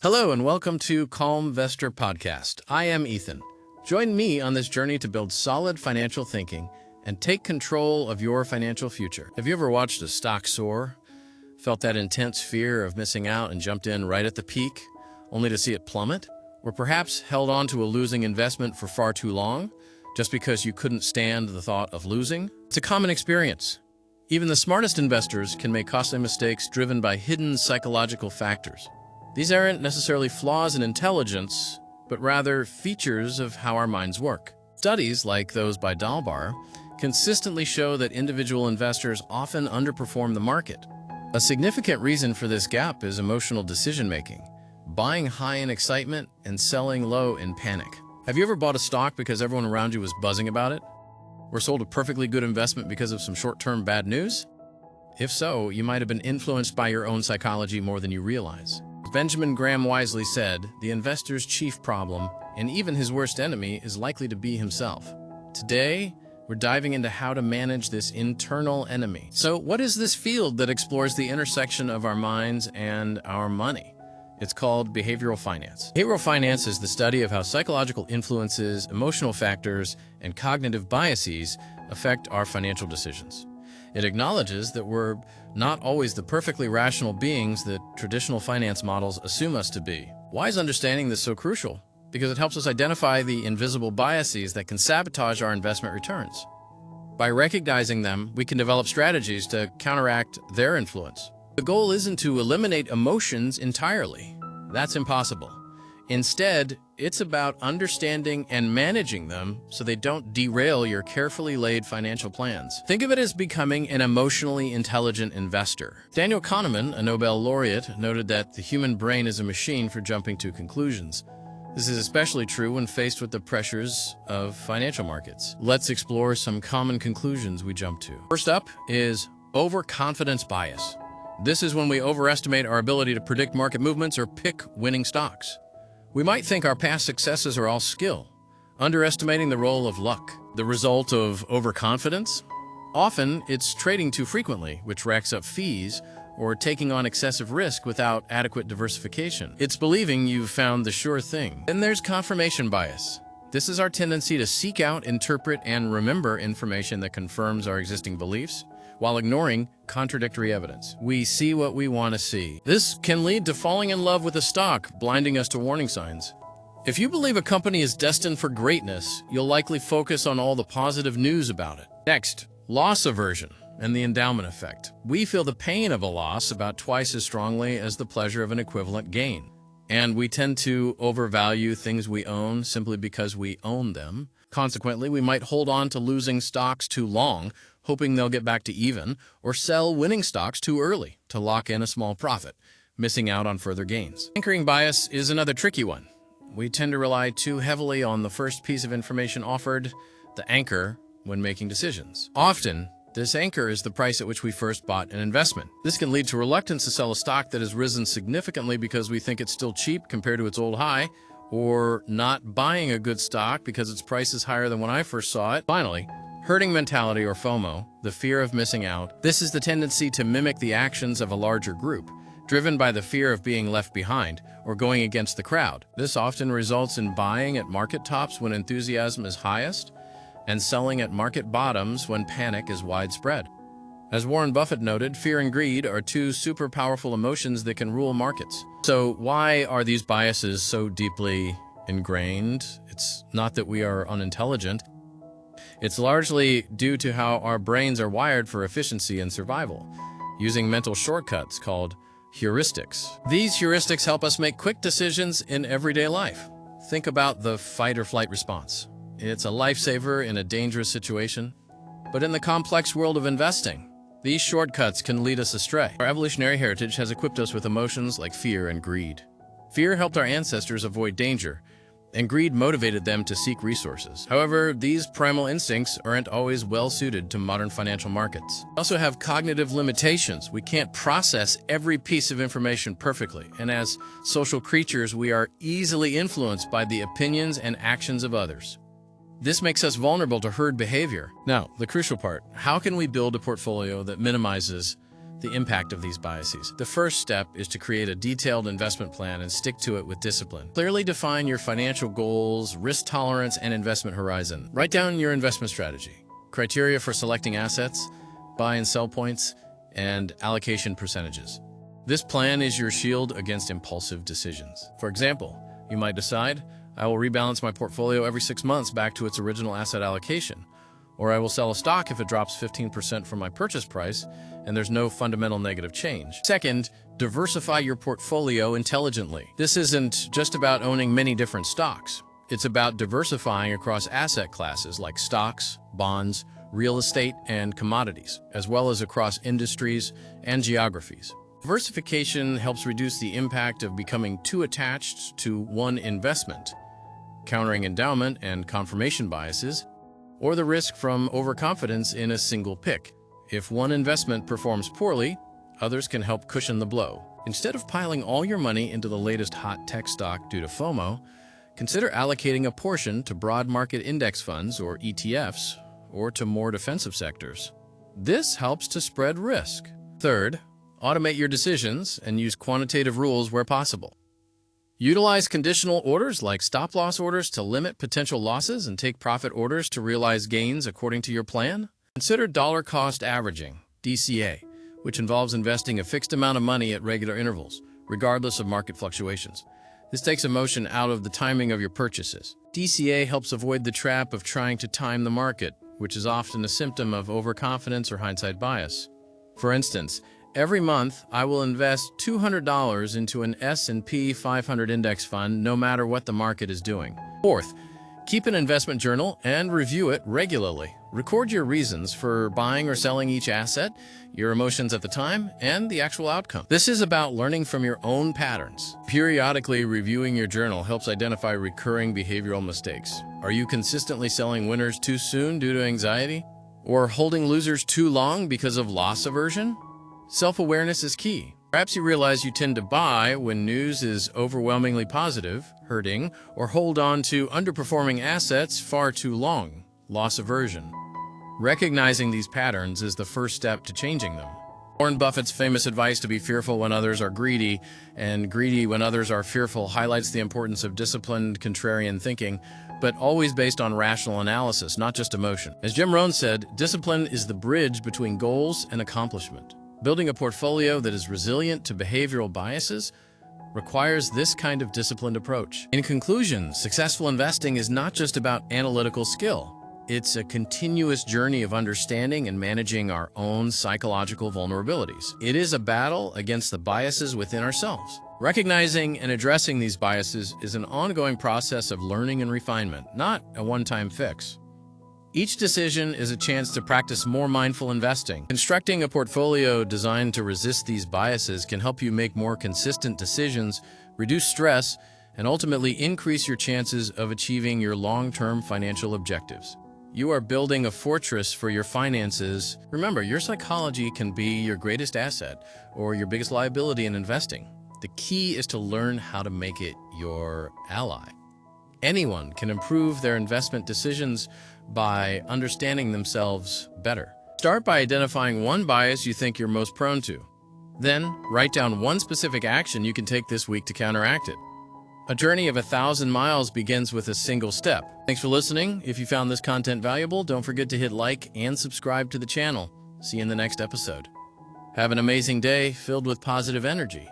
Hello and welcome to Calmvestor podcast. I am Ethan. Join me on this journey to build solid financial thinking and take control of your financial future. Have you ever watched a stock soar, felt that intense fear of missing out and jumped in right at the peak, only to see it plummet? Or perhaps held on to a losing investment for far too long, just because you couldn't stand the thought of losing? It's a common experience. Even the smartest investors can make costly mistakes driven by hidden psychological factors. These aren't necessarily flaws in intelligence, but rather features of how our minds work. Studies, like those by Dalbar, consistently show that individual investors often underperform the market. A significant reason for this gap is emotional decision-making, buying high in excitement and selling low in panic. Have you ever bought a stock because everyone around you was buzzing about it? Or sold a perfectly good investment because of some short-term bad news? If so, you might have been influenced by your own psychology more than you realize. Benjamin Graham wisely said, "The investor's chief problem, and even his worst enemy, is likely to be himself." Today, we're diving into how to manage this internal enemy. So, what is this field that explores the intersection of our minds and our money? It's called behavioral finance. Behavioral finance is the study of how psychological influences, emotional factors, and cognitive biases affect our financial decisions. It acknowledges that we're not always the perfectly rational beings that traditional finance models assume us to be. Why is understanding this so crucial? Because it helps us identify the invisible biases that can sabotage our investment returns. By recognizing them, we can develop strategies to counteract their influence. The goal isn't to eliminate emotions entirely. That's impossible. Instead, it's about understanding and managing them so they don't derail your carefully laid financial plans. Think of it as becoming an emotionally intelligent investor. Daniel Kahneman, a Nobel laureate, noted that the human brain is a machine for jumping to conclusions. This is especially true when faced with the pressures of financial markets. Let's explore some common conclusions we jump to. First up is overconfidence bias. This is when we overestimate our ability to predict market movements or pick winning stocks. We might think our past successes are all skill, underestimating the role of luck. The result of overconfidence? Often, it's trading too frequently, which racks up fees, or taking on excessive risk without adequate diversification. It's believing you've found the sure thing. Then there's confirmation bias. This is our tendency to seek out, interpret, and remember information that confirms our existing beliefs, while ignoring contradictory evidence. We see what we want to see. This can lead to falling in love with a stock, blinding us to warning signs. If you believe a company is destined for greatness, you'll likely focus on all the positive news about it. Next, loss aversion and the endowment effect. We feel the pain of a loss about twice as strongly as the pleasure of an equivalent gain. And we tend to overvalue things we own simply because we own them. Consequently, we might hold on to losing stocks too long, hoping they'll get back to even, or sell winning stocks too early to lock in a small profit, missing out on further gains. Anchoring bias is another tricky one. We tend to rely too heavily on the first piece of information offered, the anchor, when making decisions. Often, this anchor is the price at which we first bought an investment. This can lead to reluctance to sell a stock that has risen significantly because we think it's still cheap compared to its old high, or not buying a good stock because its price is higher than when I first saw it. Finally, herding mentality, or FOMO, the fear of missing out. This is the tendency to mimic the actions of a larger group, driven by the fear of being left behind or going against the crowd. This often results in buying at market tops when enthusiasm is highest and selling at market bottoms when panic is widespread. As Warren Buffett noted, fear and greed are two super powerful emotions that can rule markets. So why are these biases so deeply ingrained? It's not that we are unintelligent. It's largely due to how our brains are wired for efficiency and survival, using mental shortcuts called heuristics. These heuristics help us make quick decisions in everyday life. Think about the fight or flight response. It's a lifesaver in a dangerous situation. But in the complex world of investing, these shortcuts can lead us astray. Our evolutionary heritage has equipped us with emotions like fear and greed. Fear helped our ancestors avoid danger, and greed motivated them to seek resources. However, these primal instincts aren't always well-suited to modern financial markets. We also have cognitive limitations. We can't process every piece of information perfectly, and as social creatures, we are easily influenced by the opinions and actions of others. This makes us vulnerable to herd behavior. Now, the crucial part, how can we build a portfolio that minimizes the impact of these biases. The first step is to create a detailed investment plan and stick to it with discipline. Clearly define your financial goals, risk tolerance, and investment horizon. Write down your investment strategy, criteria for selecting assets, buy and sell points, and allocation percentages. This plan is your shield against impulsive decisions. For example, you might decide, I will rebalance my portfolio every 6 months back to its original asset allocation, or I will sell a stock if it drops 15% from my purchase price and there's no fundamental negative change. Second, diversify your portfolio intelligently. This isn't just about owning many different stocks. It's about diversifying across asset classes like stocks, bonds, real estate, and commodities, as well as across industries and geographies. Diversification helps reduce the impact of becoming too attached to one investment, countering endowment and confirmation biases, or the risk from overconfidence in a single pick. If one investment performs poorly, others can help cushion the blow. Instead of piling all your money into the latest hot tech stock due to FOMO, consider allocating a portion to broad market index funds or ETFs, or to more defensive sectors. This helps to spread risk. Third, automate your decisions and use quantitative rules where possible. Utilize conditional orders like stop-loss orders to limit potential losses and take profit orders to realize gains according to your plan. Consider dollar-cost averaging, DCA, which involves investing a fixed amount of money at regular intervals, regardless of market fluctuations. This takes emotion out of the timing of your purchases. DCA helps avoid the trap of trying to time the market, which is often a symptom of overconfidence or hindsight bias. For instance, every month, I will invest $200 into an S&P 500 index fund no matter what the market is doing. Fourth, keep an investment journal and review it regularly. Record your reasons for buying or selling each asset, your emotions at the time, and the actual outcome. This is about learning from your own patterns. Periodically reviewing your journal helps identify recurring behavioral mistakes. Are you consistently selling winners too soon due to anxiety? Or holding losers too long because of loss aversion? Self-awareness is key. Perhaps you realize you tend to buy when news is overwhelmingly positive, hurting, or hold on to underperforming assets far too long, loss aversion. Recognizing these patterns is the first step to changing them. Warren Buffett's famous advice to be fearful when others are greedy and greedy when others are fearful highlights the importance of disciplined, contrarian thinking, but always based on rational analysis, not just emotion. As Jim Rohn said, discipline is the bridge between goals and accomplishment. Building a portfolio that is resilient to behavioral biases requires this kind of disciplined approach. In conclusion, successful investing is not just about analytical skill. It's a continuous journey of understanding and managing our own psychological vulnerabilities. It is a battle against the biases within ourselves. Recognizing and addressing these biases is an ongoing process of learning and refinement, not a one-time fix. Each decision is a chance to practice more mindful investing. Constructing a portfolio designed to resist these biases can help you make more consistent decisions, reduce stress, and ultimately increase your chances of achieving your long-term financial objectives. You are building a fortress for your finances. Remember, your psychology can be your greatest asset or your biggest liability in investing. The key is to learn how to make it your ally. Anyone can improve their investment decisions by understanding themselves better. Start by identifying one bias you think you're most prone to. Then, write down one specific action you can take this week to counteract it. A journey of 1,000 miles begins with a single step. Thanks for listening. If you found this content valuable, don't forget to hit like and subscribe to the channel. See you in the next episode. Have an amazing day filled with positive energy.